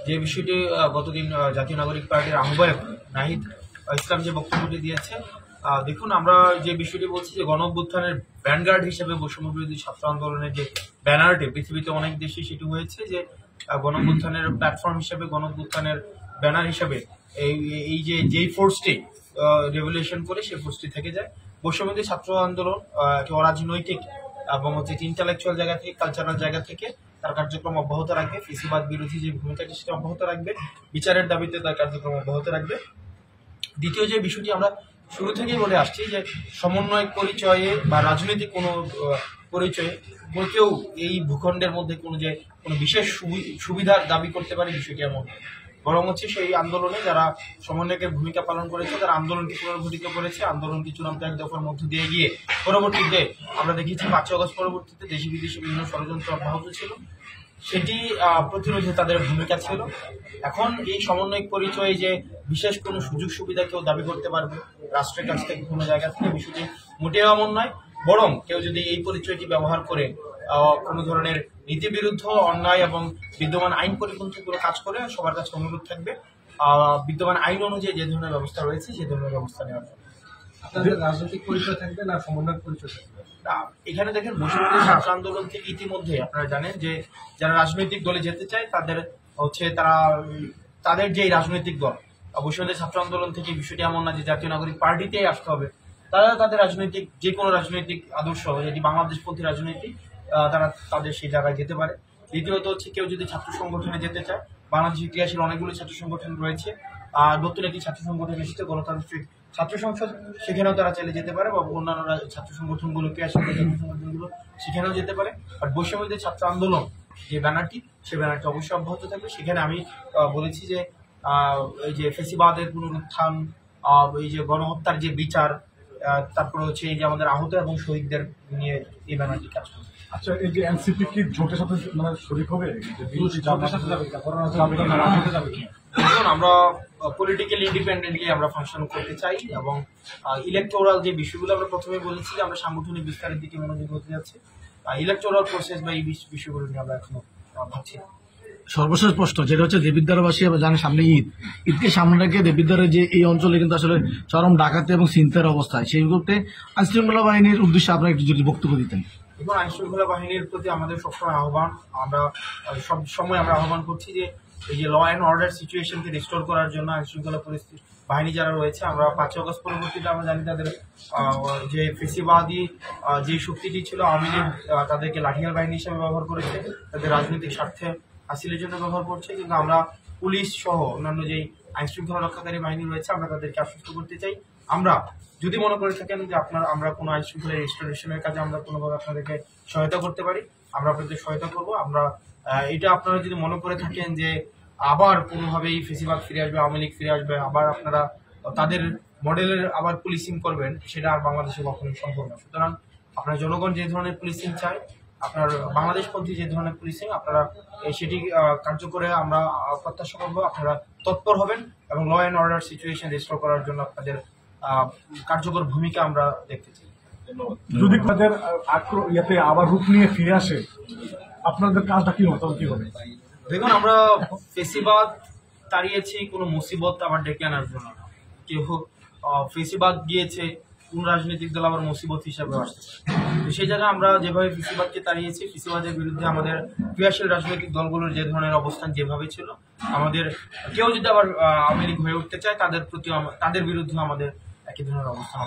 যে বিষয়টি গতদিন জাতীয় নাগরিক পার্টির আহ্বায়ক নাহিদ ইসলাম যে বক্তব্যটি দিয়েছে, দেখুন আমরা যে বিষয়টি বলছি যে গণ অভ্যুত্থানের ভ্যানগার্ড হিসেবে বৈষম্য বিরোধী ছাত্র আন্দোলনের যে ব্যানারটি পৃথিবীতে অনেক দেশে সেটি হয়েছে যে গণ অভ্যুত্থানের প্ল্যাটফর্ম হিসেবে গণ অভ্যুত্থানের ব্যানার হিসেবে এই যেই ফোর্সটি রেভলিউশন করে সেই ফোর্সটি থেকে যায়। বৈষম্য বিরোধী ছাত্র আন্দোলন একটি অরাজনৈতিক এবং ইন্টেলেকচুয়াল জায়গা থেকে, কালচারাল জায়গা থেকে তার কার্যক্রম অব্যাহত রাখবে। ফেসিবাদ বিরোধী যে ভূমিকাটি সেটা অব্যাহত রাখবে, বিচারের দাবিতে তার কার্যক্রম অব্যাহত রাখবে। দ্বিতীয় যে বিষয়টি আমরা শুরু থেকেই বলে আসছি যে সমন্বয় পরিচয়ে বা রাজনৈতিক কোনো পরিচয়ে কেউ এই ভূখণ্ডের মধ্যে কোনো বিশেষ সুবিধার দাবি করতে পারে বিষয়টি এমন, বরং হচ্ছে সেই আন্দোলনে যারা সমন্বয়কের ভূমিকা পালন করেছে, তারা আন্দোলনকে পুনর্গঠিত করেছে, আন্দোলনকে চূড়ান্ত এক দফার মধ্য দিয়ে গিয়ে পরবর্তীতে আমরা দেখেছি 5 আগস্ট পরবর্তীতে দেশি বিদেশি বিভিন্ন ষড়যন্ত্র অব্যাহত ছিল, সেটি প্রতিরোধে তাদের ভূমিকা ছিল। এখন এই সমন্বয়ক পরিচয়ে যে বিশেষ কোনো সুযোগ সুবিধা কেউ দাবি করতে পারবে রাষ্ট্রের কাছ থেকে কোনো জায়গা থেকে, বিষয়টি মোটেও এমন নয়। বরং কেউ যদি এই পরিচয়টি ব্যবহার করে কোনো ধরনের নীতিবিরুদ্ধ অন্যায় এবং বিদ্যমান আইন পরিপন্থী কোনো কাজ করে, সবার কাছে অনুরোধ থাকবে বিদ্যমান আইন অনুযায়ী যে ধরনের ব্যবস্থা রয়েছে সেই ধরনের ব্যবস্থা নেওয়ার জন্য। আপনাদের রাজনৈতিক পরিচয় থাকবে না সমন্বয় পরিচয় থাকবে? এখানে দেখেন বৈষম্য বিরোধী ছাত্র আন্দোলন থেকে ইতিমধ্যে আপনারা জানেন যে যারা রাজনৈতিক দলে যেতে চায় তাদের হচ্ছে তাদের যে রাজনৈতিক দল, বৈষম্য বিরোধী ছাত্র আন্দোলন থেকে বিষয়টি এমন না যে জাতীয় নাগরিক পার্টিতেই আসতে হবে, তারা তাদের রাজনৈতিক যে কোনো রাজনৈতিক আদর্শ, যেটি বাংলাদেশপন্থী রাজনীতি, তারা তাদের সেই জায়গায় যেতে পারে। দ্বিতীয়ত হচ্ছে কেউ যদি ছাত্র সংগঠনে যেতে চায়, বাংলাদেশের ইতিহাসের অনেকগুলো ছাত্র সংগঠন রয়েছে, নতুন একটি ছাত্র সংগঠন এসেছে গণতান্ত্রিক ছাত্র সংসদ, সেখানেও তারা চাইলে যেতে পারে, বা অন্যান্য ছাত্র সংগঠনগুলো ছাত্র সংগঠনগুলো সেখানেও যেতে পারে। আর বৈষম্য বিরোধী ছাত্র আন্দোলন যে ব্যানারটি, সেই ব্যানারটি অবশ্যই অব্যাহত থাকবে। সেখানে আমি বলেছি যে এই যে ফেসিবাদের পুনরুত্থান, এই যে গণহত্যার যে বিচার, তারপরে হচ্ছে এই যে আমাদের আহত এবং শহীদদের নিয়ে এই ব্যানারটি কাজ করবে। আচ্ছা, এই যে এনসিপি কি জোটের সাথে শরিক হবে? দেখুন, আমরা পলিটিক্যালি ইন্ডিপেন্ডেন্টলি আমরা ফাংশন করতে চাই এবং ইলেকটোরাল যে বিষয়গুলো আমরা প্রথমে বলেছি যে আমরা সাংগঠনিক বিস্তারের দিকে মনোযোগ হতে যাচ্ছি, ইলেকটোরাল প্রসেস বা এই বিষয়গুলো নিয়ে আমরা এখনো ভাবছি। সর্বশেষ প্রশ্ন যেটা হচ্ছে দেবিদ্বারবাসী আমরা জানি সামনে ঈদকে সামনে রেখে দেবিদ্বারের যে এই অঞ্চলে কিন্তু আসলে চরম ডাকাতি এবং চিন্তার অবস্থায়, সেই মুহূর্তে আইনশৃঙ্খলা বাহিনীর উদ্দেশ্যে আপনারা একটু যদি বক্তব্য দিতেন। এবং আইনশৃঙ্খলা বাহিনীর প্রতি আমাদের সবসময় আহ্বান, আমরা সব সময় আমরা আহ্বান করছি যে এই যে ল অ্যান্ড অর্ডার সিচুয়েশনকে রিস্টোর করার জন্য আইনশৃঙ্খলা পরিস্থিতি বাহিনী যারা রয়েছে, আমরা 5 আগস্ট পরবর্তীতে আমরা জানি তাদের যে ফেসিবাদী যে শক্তিটি ছিল আওয়ামী লীগ, তাদেরকে লাঠিয়াল বাহিনী হিসেবে ব্যবহার করেছে, তাদের রাজনৈতিক স্বার্থে হাসিলের জন্য ব্যবহার করছে। কিন্তু আমরা পুলিশ সহ অন্যান্য যে আইন শৃঙ্খলা রক্ষাকারী বাহিনী রয়েছে, আমরা তাদেরকে আশ্বস্ত করতে চাই, আমরা যদি মনে করে থাকেন যে আমরা কোনো আইন শৃঙ্খলা রেস্টোরেশনের কাজে আমরা কোনোভাবে আপনাদেরকে সহায়তা করতে পারি, আমরা আপনাদের সহায়তা করবো। আমরা এটা আপনারা যদি মনে করে থাকেন যে আবার কোনোভাবে এই ফেসিবাদ ফিরে আসবে, আওয়ামী লীগ ফিরে আসবে, আবার আপনারা তাদের মডেলের আবার পুলিশিং করবেন, সেটা আর বাংলাদেশে কখনোই সম্ভব না। সুতরাং আপনার জনগণ যে ধরনের পুলিশিং চায়, আপনার বাংলাদেশপন্থী যে ধরনের পুলিশিং, আপনারা সেটি কার্যকরে আমরা প্রত্যাশা করবো, আপনারা তৎপর হবেন এবং law and order situation restore করার জন্য আপনাদের কার্যকর ভূমিকা আমরা দেখতে চাই। যদি তাদের ইয়াতে আবার রূপ নিয়ে ফিরে আসে, আপনাদের কাজটা কি হবে? দেখুন, আমরা ফেসিবাদ তাড়িয়েছি কোনো মুসিবত আবার ডেকে আনার জন্য না। কেউ ফেসিবাদ গিয়েছে, কোন রাজনৈতিক দল আবার মুসিবত হিসাবে আসছে, সেই জায়গায় আমরা যেভাবে ফেসিবাদকে তাড়িয়েছি, ফেসিবাদের বিরুদ্ধে আমাদের ক্রিয়াশীল রাজনৈতিক দলগুলোর যে ধরনের অবস্থান যেভাবে ছিল, আমাদের কেউ যদি আবার আওয়ামী লীগ হয়ে উঠতে চায়, তাদের বিরুদ্ধে আমাদের একই ধরনের অবস্থান।